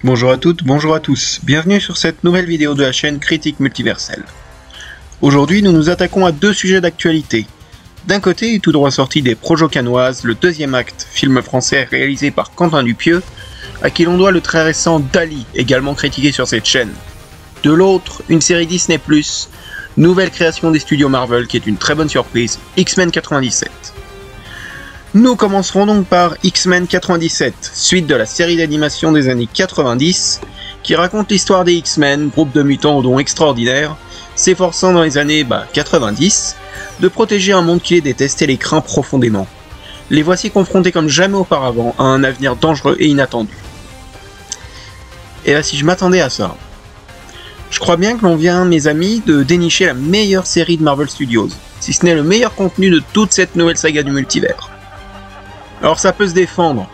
Bonjour à toutes, bonjour à tous, bienvenue sur cette nouvelle vidéo de la chaîne Critique Multiverselle. Aujourd'hui, nous nous attaquons à deux sujets d'actualité. D'un côté, tout droit sorti des Projocanoises, le deuxième acte, film français réalisé par Quentin Dupieux, à qui l'on doit le très récent Dali, également critiqué sur cette chaîne. De l'autre, une série Disney+, nouvelle création des studios Marvel qui est une très bonne surprise, X-Men 97. Nous commencerons donc par X-Men 97, suite de la série d'animation des années 90, qui raconte l'histoire des X-Men, groupe de mutants aux dons extraordinaires, s'efforçant dans les années 90 de protéger un monde qui les déteste et les craint profondément. Les voici confrontés comme jamais auparavant à un avenir dangereux et inattendu. Et là, si je m'attendais à ça, je crois bien que l'on vient, mes amis, de dénicher la meilleure série de Marvel Studios, si ce n'est le meilleur contenu de toute cette nouvelle saga du multivers. Alors ça peut se défendre,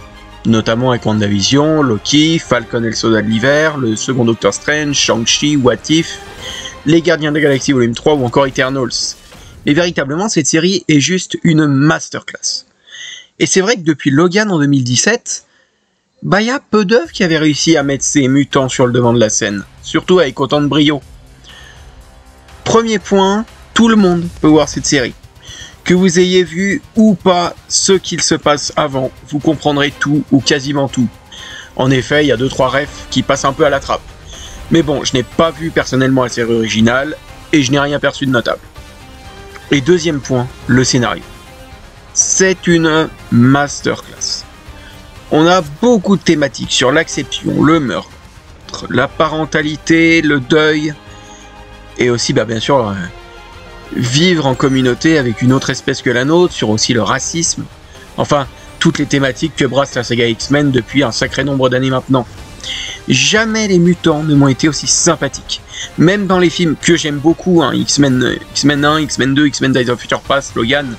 notamment avec WandaVision, Loki, Falcon et le Soldat de l'Hiver, le second Doctor Strange, Shang-Chi, What If, Les Gardiens de la Galaxie Volume 3 ou encore Eternals. Mais véritablement, cette série est juste une masterclass. Et c'est vrai que depuis Logan en 2017, y a peu d'œuvres qui avaient réussi à mettre ces mutants sur le devant de la scène, surtout avec autant de brio. Premier point, tout le monde peut voir cette série. Que vous ayez vu ou pas ce qu'il se passe avant, vous comprendrez tout ou quasiment tout. En effet, il y a 2-3 refs qui passent un peu à la trappe. Mais bon, je n'ai pas vu personnellement la série originale et je n'ai rien perçu de notable. Et deuxième point, le scénario. C'est une masterclass. On a beaucoup de thématiques sur l'acception, le meurtre, la parentalité, le deuil, et aussi bien sûr vivre en communauté avec une autre espèce que la nôtre, sur aussi le racisme, enfin toutes les thématiques que brasse la saga X-Men depuis un sacré nombre d'années maintenant. Jamais les mutants ne m'ont été aussi sympathiques, même dans les films que j'aime beaucoup, X-Men 1, X-Men 2, X-Men Days of Future Past, Logan.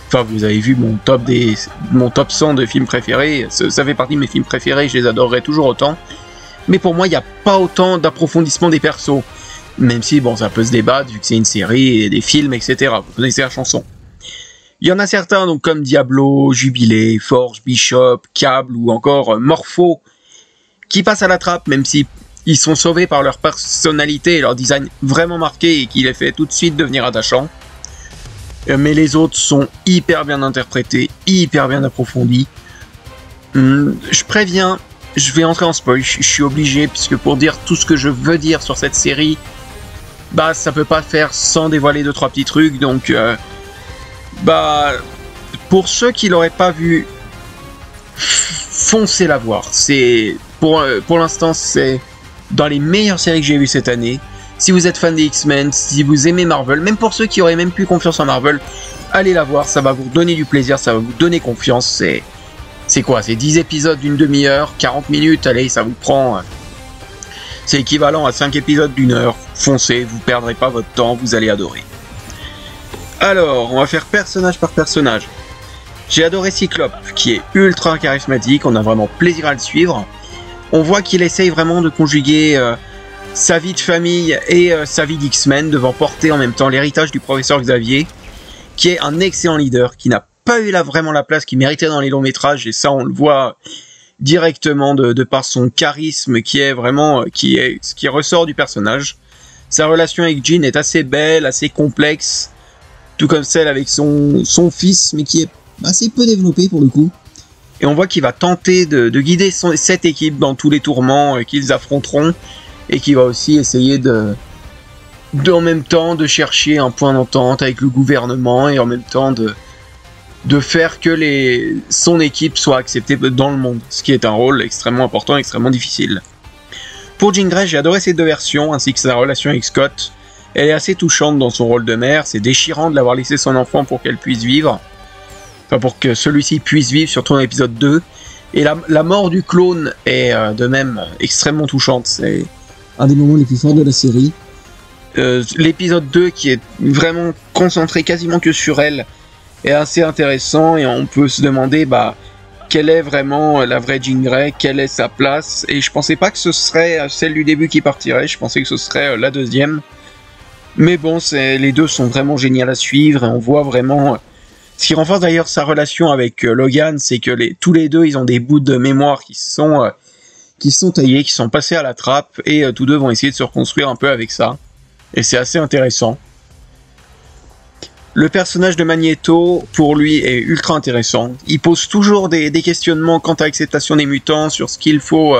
Enfin, vous avez vu mon top 100 de films préférés, ça fait partie de mes films préférés, je les adorerai toujours autant. Mais pour moi, il n'y a pas autant d'approfondissement des persos. Même si, ça peut se débattre, vu que c'est une série, et des films, etc. Vous connaissez la chanson. Il y en a certains, donc comme Diablo, Jubilé, Forge, Bishop, Cable, ou encore Morpho, qui passent à la trappe, même si ils sont sauvés par leur personnalité et leur design vraiment marqué, et qui les fait tout de suite devenir attachants. Mais les autres sont hyper bien interprétés, hyper bien approfondis. Je préviens, je vais entrer en spoil, je suis obligé, puisque pour dire tout ce que je veux dire sur cette série, ça peut pas faire sans dévoiler 2-3 petits trucs, donc pour ceux qui l'auraient pas vu, foncez la voir. C'est pour l'instant, c'est dans les meilleures séries que j'ai vues cette année. Si vous êtes fan des X-Men, si vous aimez Marvel, même pour ceux qui auraient même plus confiance en Marvel, allez la voir, ça va vous donner du plaisir, ça va vous donner confiance. C'est quoi? C'est 10 épisodes d'une demi-heure, 40 minutes, allez, ça vous prend... C'est équivalent à 5 épisodes d'une heure. Foncez, vous perdrez pas votre temps, vous allez adorer. Alors, on va faire personnage par personnage. J'ai adoré Cyclope, qui est ultra charismatique, on a vraiment plaisir à le suivre. On voit qu'il essaye vraiment de conjuguer sa vie de famille et sa vie d'X-Men, devant porter en même temps l'héritage du professeur Xavier, qui est un excellent leader, qui n'a pas eu vraiment la place qu'il méritait dans les longs métrages, et ça on le voit directement de par son charisme qui est vraiment ce qui ressort du personnage. Sa relation avec Jean est assez belle, assez complexe, tout comme celle avec son fils, mais qui est assez peu développée pour le coup. Et on voit qu'il va tenter de guider cette équipe dans tous les tourments qu'ils affronteront, et qui va aussi essayer en même temps de chercher un point d'entente avec le gouvernement, et en même temps de faire que son équipe soit acceptée dans le monde, ce qui est un rôle extrêmement important, extrêmement difficile. Pour Jean Grey, j'ai adoré ces deux versions, ainsi que sa relation avec Scott. Elle est assez touchante dans son rôle de mère, c'est déchirant de l'avoir laissé son enfant pour qu'elle puisse vivre, enfin pour que celui-ci puisse vivre, surtout dans l'épisode 2. Et la mort du clone est de même extrêmement touchante, c'est un des moments les plus forts de la série. L'épisode 2, qui est vraiment concentré quasiment que sur elle, est assez intéressant, et on peut se demander quelle est vraiment la vraie Jean Grey, quelle est sa place, et je pensais pas que ce serait celle du début qui partirait, je pensais que ce serait la deuxième, mais bon, les deux sont vraiment géniales à suivre, et on voit vraiment Ce qui renforce d'ailleurs sa relation avec Logan, c'est que tous les deux, ils ont des bouts de mémoire qui qui se sont taillés, qui sont passés à la trappe, et tous deux vont essayer de se reconstruire un peu avec ça. Et c'est assez intéressant. Le personnage de Magneto, pour lui, est ultra intéressant. Il pose toujours des questionnements quant à l'acceptation des mutants, sur ce qu'il faut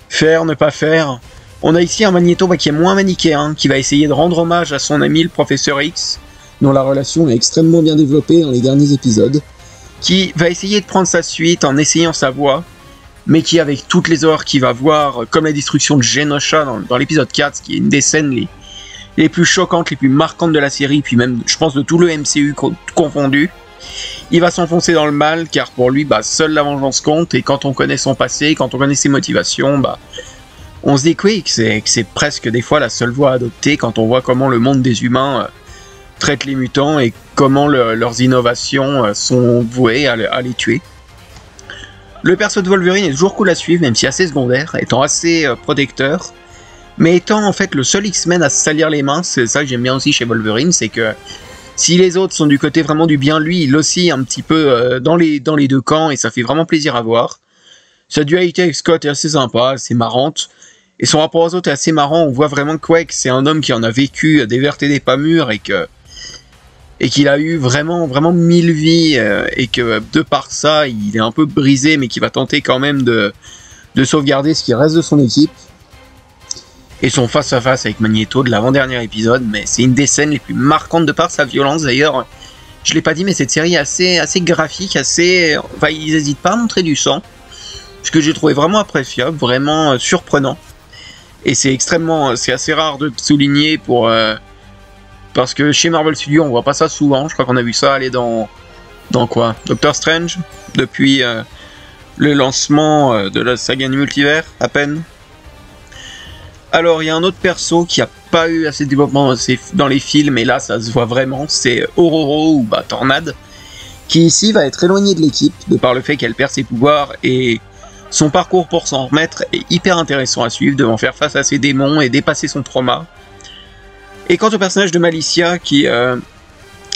faire, ne pas faire. On a ici un Magneto qui est moins manichéen, qui va essayer de rendre hommage à son ami le Professeur X, dont la relation est extrêmement bien développée dans les derniers épisodes, qui va essayer de prendre sa suite en essayant sa voix, mais qui, avec toutes les horreurs qu'il va voir, comme la destruction de Genosha dans l'épisode 4, qui est une des scènes les plus choquantes, les plus marquantes de la série, puis même, je pense, de tout le MCU confondu, il va s'enfoncer dans le mal, car pour lui, seule la vengeance compte, et quand on connaît son passé, quand on connaît ses motivations, on se dit que oui, que c'est presque des fois la seule voie à adopter quand on voit comment le monde des humains traite les mutants et comment leurs innovations sont vouées à les tuer. Le perso de Wolverine est toujours cool à suivre, même si assez secondaire, étant assez protecteur, mais étant en fait le seul X-Men à se salir les mains. C'est ça que j'aime bien aussi chez Wolverine, c'est que si les autres sont du côté vraiment du bien, lui il oscille un petit peu dans les deux camps, et ça fait vraiment plaisir à voir. Sa dualité avec Scott est assez sympa, assez marrante. Et son rapport aux autres est assez marrant. On voit vraiment que c'est un homme qui en a vécu des vertes et des pas mûres, et qu'il a eu vraiment 1000 vies, et que de par ça, il est un peu brisé, mais qui va tenter quand même de sauvegarder ce qui reste de son équipe. Et son face-à-face avec Magneto de l'avant-dernier épisode, mais c'est une des scènes les plus marquantes de par sa violence. D'ailleurs, je l'ai pas dit, mais cette série est assez graphique, enfin, ils n'hésitent pas à montrer du sang, ce que j'ai trouvé vraiment appréciable, vraiment surprenant. Et c'est assez rare de souligner parce que chez Marvel Studios on voit pas ça souvent. Je crois qu'on a vu ça aller dans quoi, Doctor Strange, depuis le lancement de la saga du multivers, à peine. Alors il y a un autre perso qui a pas eu assez de développement dans les films, et là ça se voit vraiment, c'est Ororo ou Tornade, qui ici va être éloignée de l'équipe de par le fait qu'elle perd ses pouvoirs, et son parcours pour s'en remettre est hyper intéressant à suivre, devant faire face à ses démons et dépasser son trauma. Et quant au personnage de Malicia, qui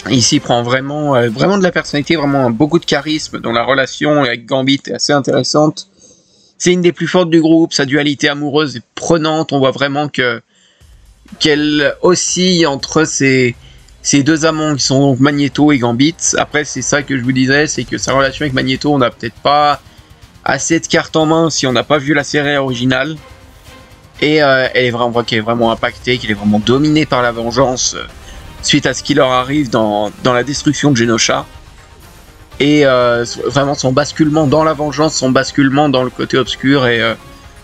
ici prend vraiment de la personnalité, vraiment beaucoup de charisme, dont la relation avec Gambit est assez intéressante. C'est une des plus fortes du groupe, sa dualité amoureuse est prenante, on voit vraiment qu'elle oscille entre ces deux amants qui sont donc Magneto et Gambit. Après, c'est ça que je vous disais, c'est que sa relation avec Magneto, on n'a peut-être pas assez de cartes en main si on n'a pas vu la série originale. Et on voit qu'elle est vraiment impactée, qu'elle est vraiment dominée par la vengeance suite à ce qui leur arrive dans la destruction de Genosha. Et vraiment son basculement dans la vengeance, son basculement dans le côté obscur est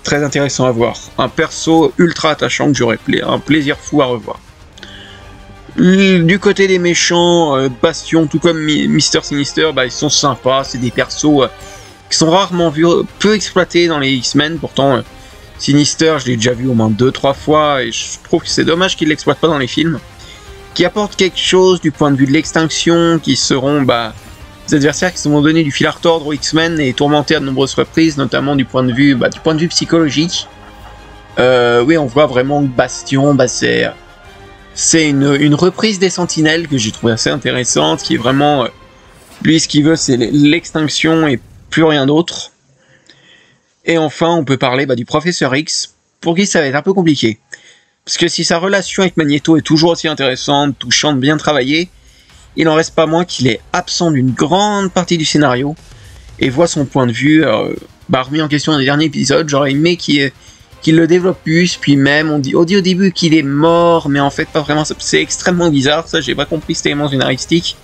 très intéressant à voir. Un perso ultra attachant que j'aurais un plaisir fou à revoir. Du côté des méchants, Bastion, tout comme Mister Sinister, ils sont sympas, c'est des persos qui sont rarement vus, peu exploités dans les X-Men. Pourtant, Sinister, je l'ai déjà vu au moins 2-3 fois, et je trouve que c'est dommage qu'ils ne l'exploitent pas dans les films. Qui apportent quelque chose du point de vue de l'extinction, qui seront des adversaires qui sont donnés du fil à retordre aux X-Men et tourmentés à de nombreuses reprises, notamment du point de vue psychologique. Oui, on voit vraiment que Bastion, c'est une reprise des Sentinelles que j'ai trouvé assez intéressante, qui est vraiment... lui, ce qu'il veut, c'est l'extinction et plus rien d'autre. Et enfin, on peut parler du Professeur X, pour qui ça va être un peu compliqué. Parce que si sa relation avec Magneto est toujours aussi intéressante, touchante, bien travaillée, il n'en reste pas moins qu'il est absent d'une grande partie du scénario, et voit son point de vue remis en question dans les derniers épisodes. J'aurais aimé qu'il le développe plus, puis même on dit au début qu'il est mort, mais en fait pas vraiment. C'est extrêmement bizarre, ça j'ai pas compris cet élément scénaristique,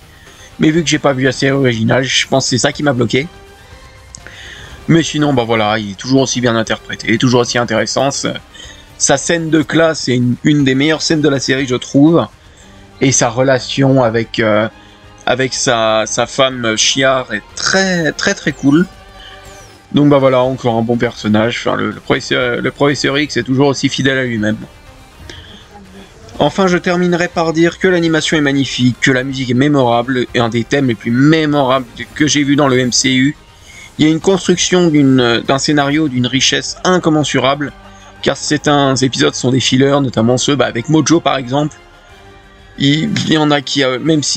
mais vu que j'ai pas vu la série originale, je pense que c'est ça qui m'a bloqué. Mais sinon, voilà, il est toujours aussi bien interprété, toujours aussi intéressant. Sa scène de classe est une des meilleures scènes de la série, je trouve. Et sa relation avec sa femme Shi'ar est très très très cool. Donc voilà, encore un bon personnage. Enfin, le professeur X est toujours aussi fidèle à lui-même. Enfin, je terminerai par dire que l'animation est magnifique, que la musique est mémorable, et un des thèmes les plus mémorables que j'ai vu dans le MCU. Il y a une construction d'un scénario d'une richesse incommensurable, car certains épisodes sont des fillers, notamment ceux avec Mojo par exemple. Il y en a qui,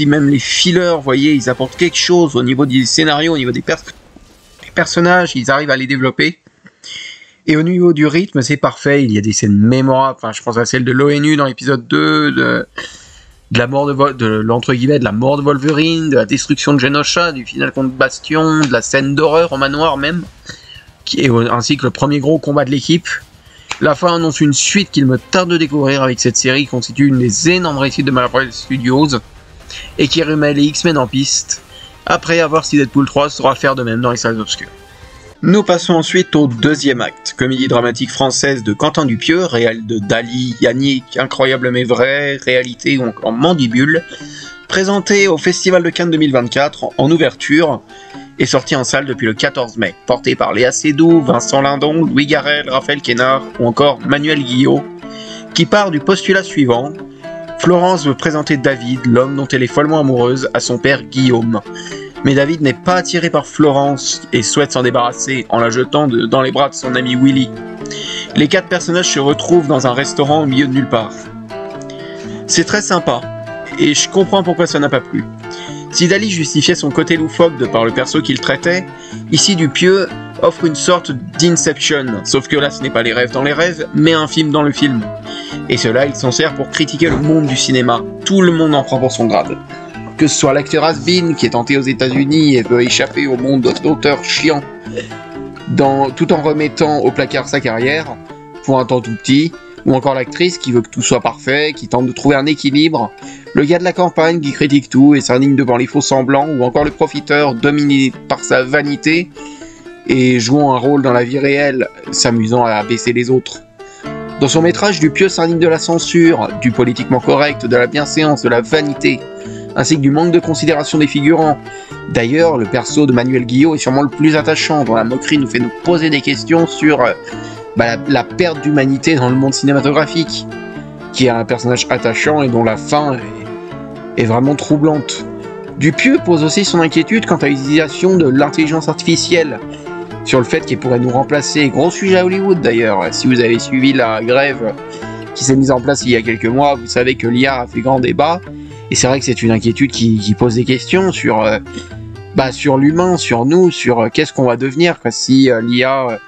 même les fillers, vous voyez, ils apportent quelque chose au niveau du scénario, au niveau des personnages, ils arrivent à les développer. Et au niveau du rythme, c'est parfait. Il y a des scènes mémorables. Enfin, je pense à celle de l'ONU dans l'épisode 2, de la mort de la mort de Wolverine, de la destruction de Genosha, du final contre Bastion, de la scène d'horreur au manoir même, ainsi que le premier gros combat de l'équipe. La fin annonce une suite qu'il me tarde de découvrir avec cette série qui constitue une des énormes réussites de Marvel Studios et qui remet les X-Men en piste, après à voir si Deadpool 3 saura faire de même dans les salles obscures. Nous passons ensuite au deuxième acte, comédie dramatique française de Quentin Dupieux, réal de Dali, Yannick, Incroyable mais vrai, Réalité ou encore Mandibule, présenté au Festival de Cannes 2024 en ouverture et sorti en salle depuis le 14 mai, porté par Léa Seydoux, Vincent Lindon, Louis Garrel, Raphaël Quénard ou encore Manuel Guillot, qui part du postulat suivant. Florence veut présenter David, l'homme dont elle est follement amoureuse, à son père Guillaume. Mais David n'est pas attiré par Florence et souhaite s'en débarrasser en la jetant dans les bras de son ami Willy. Les 4 personnages se retrouvent dans un restaurant au milieu de nulle part. C'est très sympa, et je comprends pourquoi ça n'a pas plu. Si Dali justifiait son côté loufoque de par le perso qu'il traitait, ici Dupieux offre une sorte d'Inception, sauf que là ce n'est pas les rêves dans les rêves, mais un film dans le film. Et cela il s'en sert pour critiquer le monde du cinéma, tout le monde en prend pour son grade. Que ce soit l'acteur has-been qui est tenté aux États-Unis et veut échapper au monde d'auteurs chiants, tout en remettant au placard sa carrière, pour un temps tout petit, ou encore l'actrice qui veut que tout soit parfait, qui tente de trouver un équilibre, le gars de la campagne qui critique tout et s'indigne devant les faux semblants, ou encore le profiteur dominé par sa vanité et jouant un rôle dans la vie réelle, s'amusant à abaisser les autres. Dans son métrage, Dupieux s'indigne de la censure, du politiquement correct, de la bienséance, de la vanité, ainsi que du manque de considération des figurants. D'ailleurs, le perso de Manuel Guillot est sûrement le plus attachant, dont la moquerie nous fait nous poser des questions sur la perte d'humanité dans le monde cinématographique, qui est un personnage attachant et dont la fin est vraiment troublante. Dupieux pose aussi son inquiétude quant à l'utilisation de l'intelligence artificielle, sur le fait qu'elle pourrait nous remplacer. Gros sujet à Hollywood d'ailleurs, si vous avez suivi la grève qui s'est mise en place il y a quelques mois, vous savez que l'IA a fait grand débat. Et c'est vrai que c'est une inquiétude qui pose des questions sur l'humain, sur nous, sur qu'est-ce qu'on va devenir si l'IA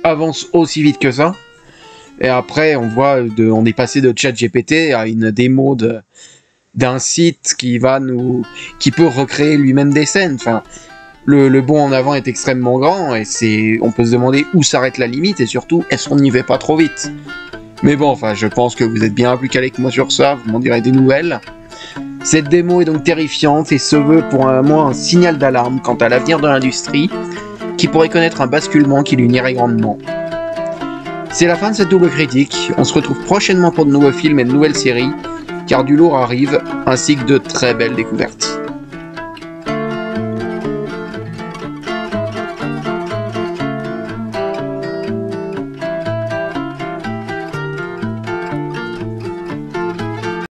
avance aussi vite que ça. Et après, on est passé de ChatGPT à une démo d'un site qui peut recréer lui-même des scènes. Enfin, le bond en avant est extrêmement grand et on peut se demander où s'arrête la limite et surtout, est-ce qu'on n'y va pas trop vite? Mais bon, je pense que vous êtes bien plus calé que moi sur ça, vous m'en direz des nouvelles. Cette démo est donc terrifiante et se veut pour moi un signal d'alarme quant à l'avenir de l'industrie, qui pourrait connaître un basculement qui l'unirait grandement. C'est la fin de cette double critique, on se retrouve prochainement pour de nouveaux films et de nouvelles séries, car du lourd arrive, ainsi que de très belles découvertes.